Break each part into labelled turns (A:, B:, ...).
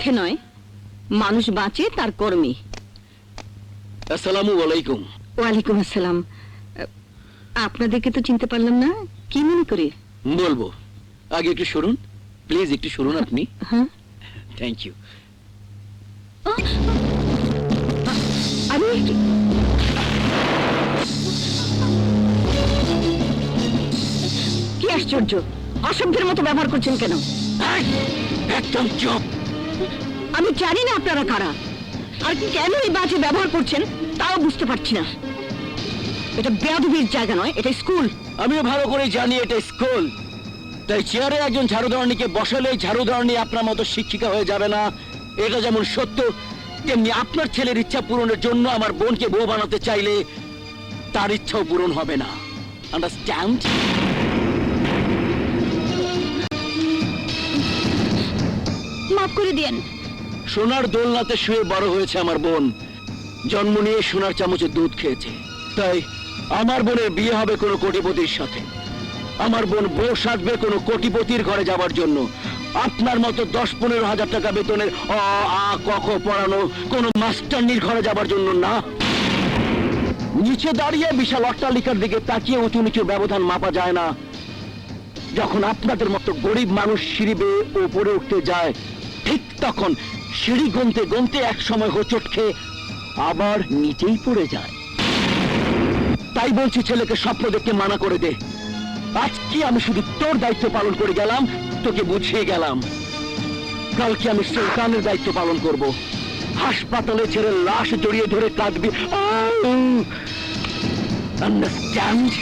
A: অর্থে নয়, মানুষ বাঁচে তার কর্মে।
B: আসসালামু আলাইকুম।
A: ওয়ালাইকুম আসসালাম। আপনাদেরকে তো চিনতে পারলাম না, কি মনে করে?
B: বলবো, আগে একটু শুনুন প্লিজ, একটু শুনুন আপনি।
A: হ্যাঁ,
B: থ্যাংক ইউ।
A: আমি কি আশ্চর্য, অসভ্যের মতো ব্যবহার করছেন কেন?
B: একদম চুপ।
A: আমি জানি না আপনারা কারা, আর কেন এই বাজে ব্যবহার করছেন তাও বুঝতে পারছি না। এটা বেয়াদবির জায়গা নয়, এটা স্কুল।
B: আমিও ভালো করে জানি এটা স্কুল, তাই চেয়ারে একজন ঝাড়ুদারণীকে বসালে ঝাড়ুদারণী আপনার মতো শিক্ষিকা হয়ে যাবে না। এটা যেমন সত্য, তেমনি আপনার ছেলের ইচ্ছা পূরণের জন্য আমার বোনকে বউ বানাতে চাইলে তার ইচ্ছাও পূরণ হবে না। আন্ডারস্ট্যান্ড?
A: মাফ করে দিয়েন।
B: সোনার দোলনাতে শুয়ে বড় হয়েছে আমার বোন, জন্ম নিয়ে সোনার চামচে দুধ খেয়েছে। তাই আমার বোনের বিয়ে হবে কোনো কোটিপতির সাথে। আমার বোন বউ সাজবে কোনো কোটিপতির ঘরে যাবার জন্য। আপনার মতো 10-15 হাজার টাকা বেতনের অ আ ক খ পড়ানো কোনো মাস্টারনির ঘরে যাবার জন্য না। নিচে দাঁড়িয়ে বিশাল অট্টালিকার দিকে তাকিয়ে উঁচু নিচু ব্যবধান মাপা যায় না। যখন আপনাদের মতো গরিব মানুষ সিঁড়ি বেয়ে উপরে উঠতে যায়, ঠিক তখন সিঁড়ি গুনতে গুনতে এক সময় হোঁচট খেয়ে আবার নিচেই পড়ে যায়। তাই বলছি, ছেলেকে স্বপ্ন দেখতে মানা করে দে। আজকে আমি শুধু তোর দায়িত্ব পালন করে গেলাম, তোকে বুঝিয়ে গেলাম। কালকে আমি সুলতানের দায়িত্ব পালন করব। হাসপাতালে ছেড়ে লাশ জড়িয়ে ধরে কাঁদবি। আন্ডারস্ট্যান্ড?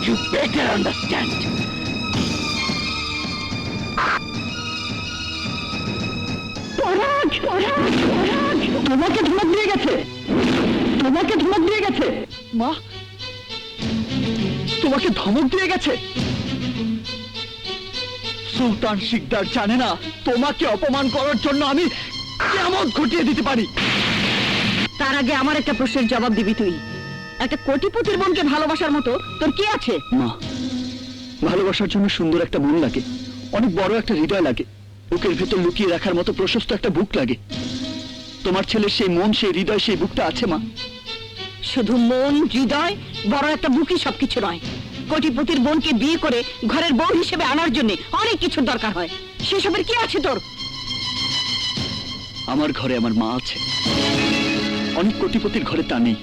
B: You better understand.
A: তোমাকে ধমক দিয়ে গেছে, তোমাকে ধমক দিয়ে গেছে।
B: মা, তোমাকে ধমক দিয়ে গেছে? সুলতান শিকদার জানে না তোমাকে অপমান করার জন্য আমি কেমন ঘটিয়ে দিতে পারি।
A: তার আগে আমার একটা প্রশ্নের জবাব দিবি তুই। একটা কোটিপতির বোনকে ভালোবাসার মতো তোর কি আছে?
B: মা, ভালোবাসার জন্য সুন্দর একটা মন লাগে, অনেক বড় একটা হৃদয় লাগে, বুকের ভেতর লুকিয়ে রাখার মতো প্রশস্ত একটা বুক লাগে। তোমার ছেলের সেই মন, সেই হৃদয়, সেই বুকটা আছে মা।
A: শুধু মন, হৃদয়, বড় একটা বুকই সবকিছু নয়। কোটিপতির বোনকে বিয়ে করে ঘরের বউ হিসেবে আনার জন্য অনেক কিছুর দরকার হয়। সেসবের কি আছে তোর?
B: আমার ঘরে আমার মা আছে, অনেক কোটিপতির ঘরে তা নেই।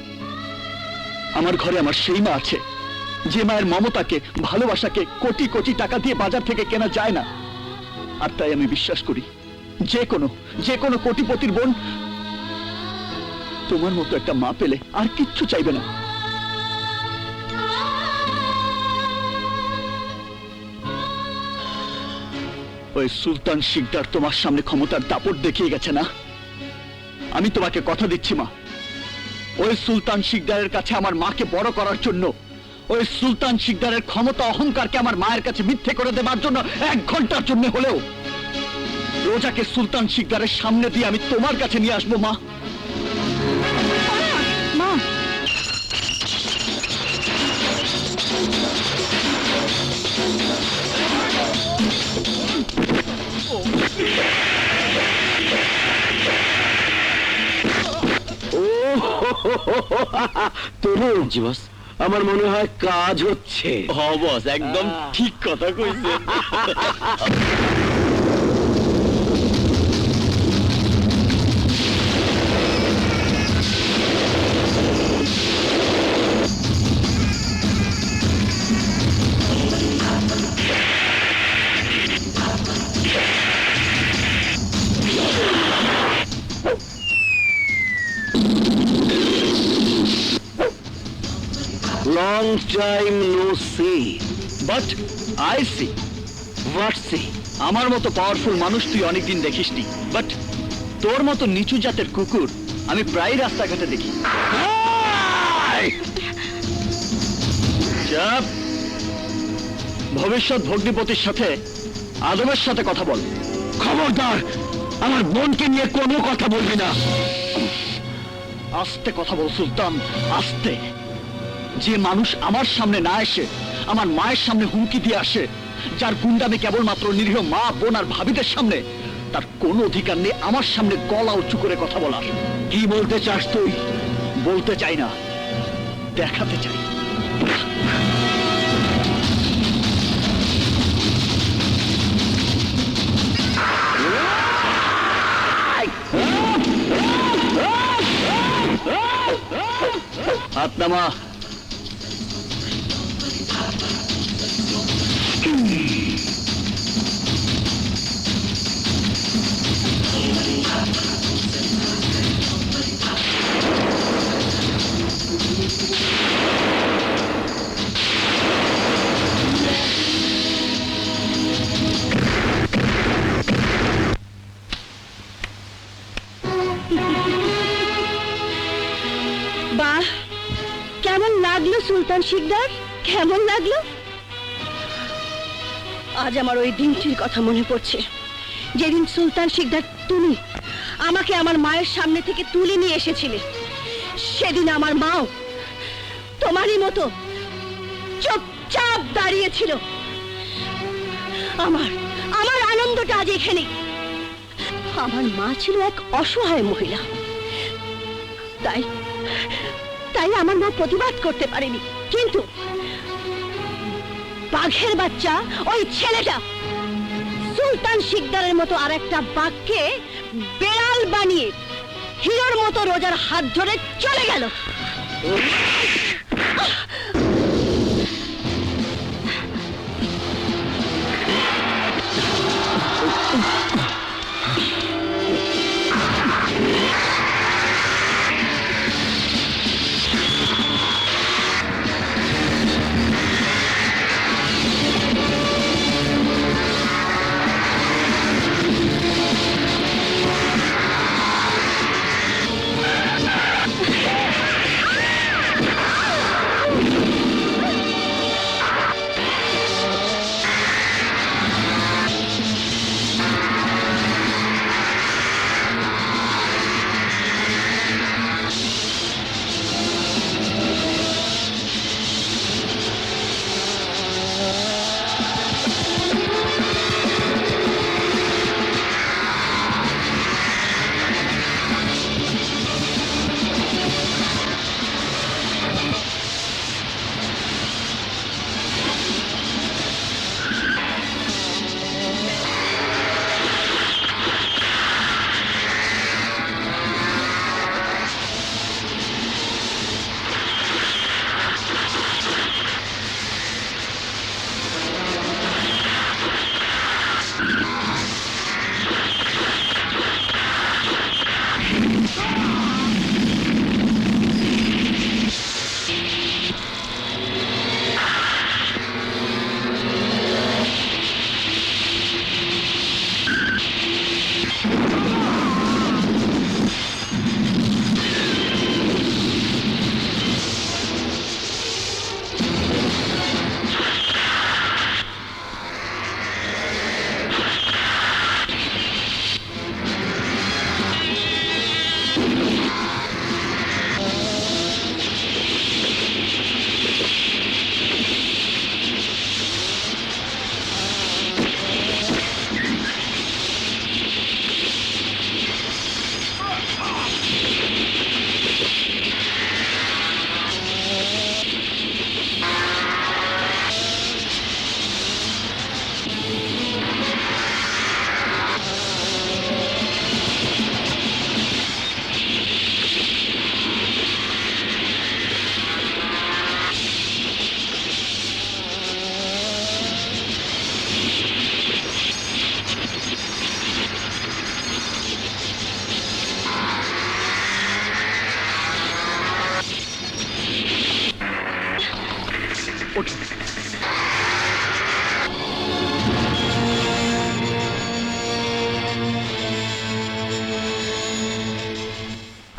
B: আমার ঘরে আমার সেই মা আছে যে মায়ের মমতাকে, ভালোবাসাকে কোটি কোটি টাকা দিয়ে বাজার থেকে কেনা যায় না। আর তাই আমি বিশ্বাস করি যে কোনো কোটিপতির বোন তোমার মতো একটা মা পেলে আর কিচ্ছু চাইবে না। ওই সুলতান শিকদার তোমার সামনে ক্ষমতার দাপট দেখিয়ে গেছে না? আমি তোমাকে কথা দিচ্ছি মা, ওই সুলতান শিকদারের কাছে আমার মাকে বড় করার জন্য, ওই সুলতান শিকদারের ক্ষমতা অহংকারকে আমার মায়ের কাছে মিথ্যে করে দেবার জন্য 1 ঘন্টার জন্য হলেও রোজাকে সুলতান শিকদারের সামনে দিয়ে আমি তোমার কাছে নিয়ে আসবো মা।
A: মা,
B: তরুণ জি বস, আমার মনে হয় কাজ হচ্ছে। হ্যাঁ বস, একদম ঠিক কথা কইছে। Long time no see, but I see. What see? আমার মতো পাওয়ারফুল মানুষ তুই অনেকদিন দেখিসনি, বাট তোর মতো নিচু জাতের কুকুর আমি প্রায় রাস্তাঘাটে দেখি। চাপ। ভবিষ্যৎ ভগ্নিপতির সাথে আদমের সাথে কথা বল। খবরদার, আমার বোনকে নিয়ে কোনো কথা বলবি না। আস্তে কথা বল সুলতান, আস্তে। যে মানুষ আমার সামনে না এসে আমার মায়ের সামনে হুমকি দিয়ে আসে, যার গুন্ডামি কেবলমাত্র নিরীহ মা, বোন আর ভাবিদের সামনে,
C: তার কোনো অধিকার নেই আমার সামনে গলা উঁচু করে কথা বলার।
B: কি বলতে চাস তুই?
C: বলতে চাই না, দেখাতে চাই।
B: হাত নামা।
A: বাহ, কেমন লাগলো সুলতান শিকদার? কেমন লাগলো? আজ আমার ওই দিনটির কথা মনে পড়ছে, যেদিন সুলতান শিকদার তুমি আমাকে আমার মায়ের সামনে থেকে তুলে নিয়ে এসেছিলে। সেদিন আমার মাও তোমারই মতো চুপচাপ দাঁড়িয়েছিল। আমার আমার আনন্দটা আজ এখানে। আমার মা ছিল এক অসহায় মহিলা, তাই তাই আমার মা প্রতিবাদ করতে পারেনি। কিন্তু বাঘের বাচ্চা ওই ছেলেটা সুলতান শিকদারের মতো আরেকটা বাঘকে বেড়াল বানিয়ে হিরোর মতো রোজার হাত ধরে চলে গেল।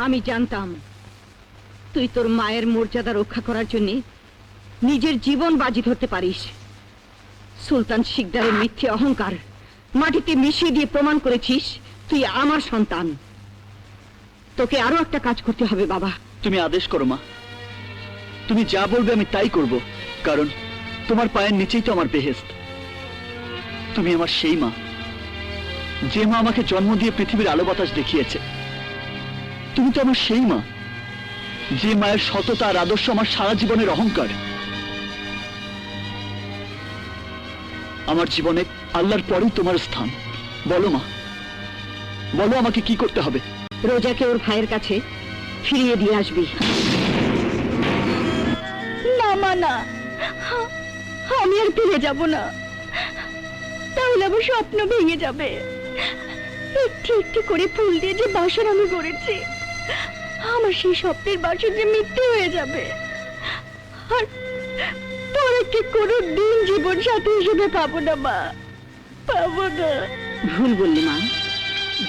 A: আমি জানতাম তুই তোর মায়ের মর্যাদা রক্ষা করার জন্য নিজের জীবন বাজি ধরতে পারিস। সুলতান শিকদারের মিথ্যে অহংকার মাটিতে মিশিয়ে দিয়ে প্রমাণ করেছিস তুই আমার সন্তান। তোকে আরো একটা কাজ করতে হবে বাবা।
C: তুমি আদেশ করো মা, তুমি যা বলবে আমি তাই করব, কারণ তোমার পায়ের নিচেই তো আমার বেহেশত। তুমি আমার সেই মা যে মা আমাকে জন্ম দিয়ে পৃথিবীর আলো বাতাস দেখিয়েছে। তুমি তো আমার সেই মা, যে মায়ের সততা আর আদর্শ আমার সারা জীবনের অহংকার। আমার জীবনে আল্লাহর পরেই তোমার স্থান। বলো মা, বলো আমাকে কি করতে হবে?
A: রোজাকে ওর ভাইয়ের কাছে ফিরিয়ে দিয়ে আসবি। না মা, না, আমি আর ফিরে যাব না, তাহলে আমার স্বপ্ন ভেঙে যাবে। একটু একটু করে ফুল দিয়ে যে বাসর আমি করেছি, আমার সেই স্বপ্নের বাসর যে মিথ্যে হয়ে যাবে। আর পরে কোনো দিন জীবন সাথী হিসেবে পাবো না মা, পাবো না। ভুল বললি মা,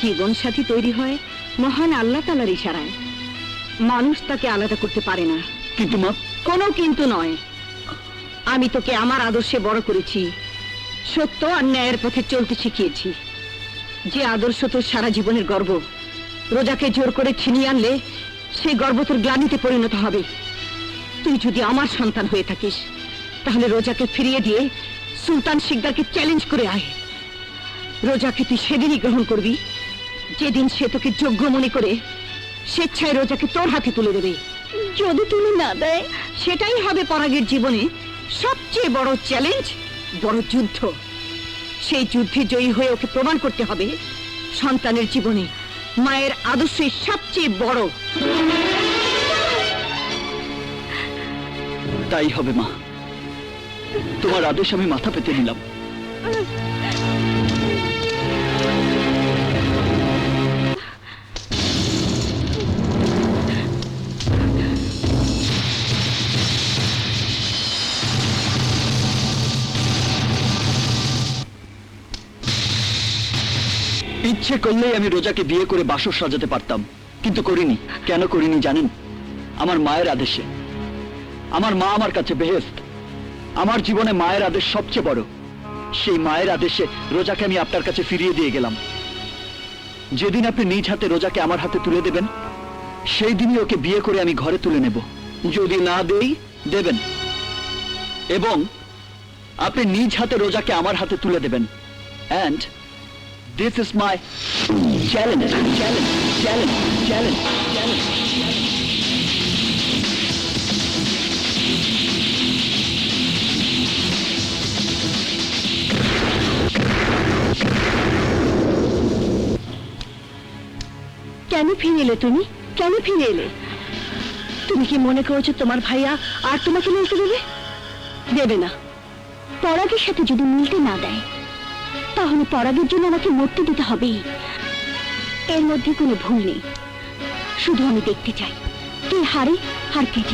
A: জীবন সাথী তৈরি হয় মহান আল্লাহ তাআলার ইশারায়। মানুষ তাকে আলাদা করতে পারে না।
C: কিন্তু মা,
A: কোনো কিন্তু নয়। আমি তোকে আমার আদর্শে বড় করেছি, সত্য আর ন্যায়ের পথে চলতে শিখিয়েছি। যে আদর্শ তোর সারা জীবনের গর্ব, রোজাকে জোর করে ছিনিয়ে আনলে সেই গর্ব তোর গ্লানিতে পরিণত হবে। তুই যদি আমার সন্তান হয়ে থাকিস, তাহলে রোজাকে ফিরিয়ে দিয়ে সুলতান শিকদারকে চ্যালেঞ্জ করে আয়। রোজাকে তুই সেদিনই গ্রহণ করবি যেদিন সে তোকে যোগ্য মনে করে স্বেচ্ছায় রোজাকে তোর হাতে তুলে দেবে। যদি তুলে না দেয়, সেটাই হবে পরাগের জীবনে সবচেয়ে বড় চ্যালেঞ্জ, বড় যুদ্ধ। সেই যুদ্ধে জয়ী হয়ে ওকে প্রমাণ করতে হবে সন্তানের জীবনে মায়ের আদর্শই সবচেয়ে বড়।
C: তাই হবে মা, তোমার আদেশ আমি মাথা পেতে নিলাম। ইচ্ছে করলেই আমি রোজাকে বিয়ে করে বাসর সাজাতে পারতাম, কিন্তু করিনি। কেন করিনি জানেন? আমার মায়ের আদেশে। আমার মা আমার কাছে বেহেশত। আমার জীবনে মায়ের আদেশ সবচেয়ে বড়। সেই মায়ের আদেশে রোজাকে আমি আপনার কাছে ফিরিয়ে দিয়ে গেলাম। যেদিন আপনি নিজ হাতে রোজাকে আমার হাতে তুলে দেবেন, সেই দিনই ওকে বিয়ে করে আমি ঘরে তুলে নেব। যদি না দেই, দেবেন, এবং আপনি নিজ হাতে রোজাকে আমার হাতে তুলে দেবেন। And this is my challenge, challenge, challenge, challenge, challenge.
A: কেন ফিরে এলে তুমি? কেন ফিরে এলে? তুমি কি মনে করেছো তোমার ভাইয়া আর তোমাকে মিলতে দেবে? দেবে না। পরাগের সাথে যদি মিলতে না দেয়, তাহলে পরাগের জন্য আমাকে মরতে দিতে হবে। এর মধ্যে কোনো ভুল নেই। শুধু আমি দেখতে চাই কে হারে আর কে জিতে।